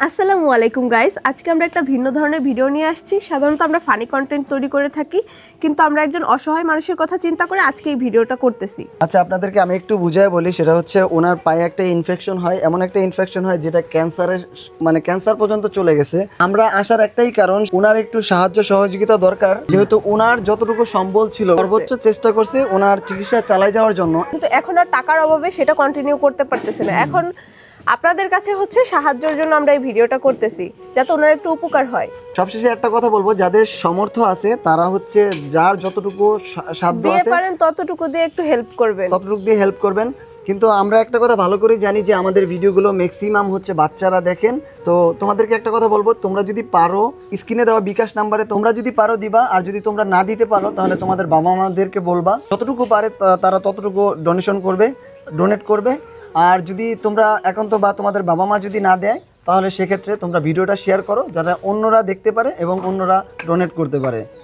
আসসালামু আলাইকুম গাইস, আজকে আমরা একটা ভিন্ন ধরনের ভিডিও নিয়ে আসছি। সাধারণত আমরা ফানি কন্টেন্ট তৈরি করে থাকি, কিন্তু আমরা একজন অসহায় মানুষের কথা চিন্তা করে আজকে এই ভিডিওটা করতেছি। আচ্ছা, আপনাদেরকে আমি একটু বুঝায় বলি। সেটা হচ্ছে ওনার পায়ে একটা ইনফেকশন হয়, এমন একটা ইনফেকশন হয় যেটা ক্যান্সারের ক্যান্সার পর্যন্ত চলে গেছে। আমরা আসার একটাই কারণ, ওনার একটু সাহায্য সহযোগিতা দরকার। যেহেতু ওনার যতটুকু সম্বল ছিল সর্বোচ্চ চেষ্টা করছে ওনার চিকিৎসা চালাই যাওয়ার জন্য, কিন্তু এখন আর টাকার অভাবে সেটা কন্টিনিউ করতে পারতেছে না। এখন আপনাদের কাছে হচ্ছে সাহায্যের জন্য আমরা এই ভিডিওটা করতেছি, যাতে ওনার একটু উপকার হয়। সবশেষে একটা কথা বলবো, যাদের সামর্থ্য আছে তারা হচ্ছে যার যতটুকু সাধ্য দিয়ে আছে পারেন ততটুকু দিয়ে একটু হেল্প করবেন, ততটুকু দিয়ে হেল্প করবেন। কিন্তু আমরা একটা কথা ভালো করে জানি যে আমাদের ভিডিওগুলো ম্যাক্সিমাম হচ্ছে বাচ্চারা দেখেন। তো তোমাদেরকে একটা কথা বলবো, তোমরা যদি পারো স্ক্রিনে দেওয়া বিকাশ নাম্বারে তোমরা যদি পারো দিবা, আর যদি তোমরা না দিতে পারো তাহলে তোমাদের বাবা মাদেরকে বলবা, যতটুকু পারে তারা ততটুকু ডোনেট করবে। আর যদি তোমরা একান্ত বা তোমাদের বাবা মা যদি না দেয়, তাহলে সেক্ষেত্রে তোমরা ভিডিওটা শেয়ার করো, যারা অন্যরা দেখতে পারে এবং অন্যরা ডোনেট করতে পারে।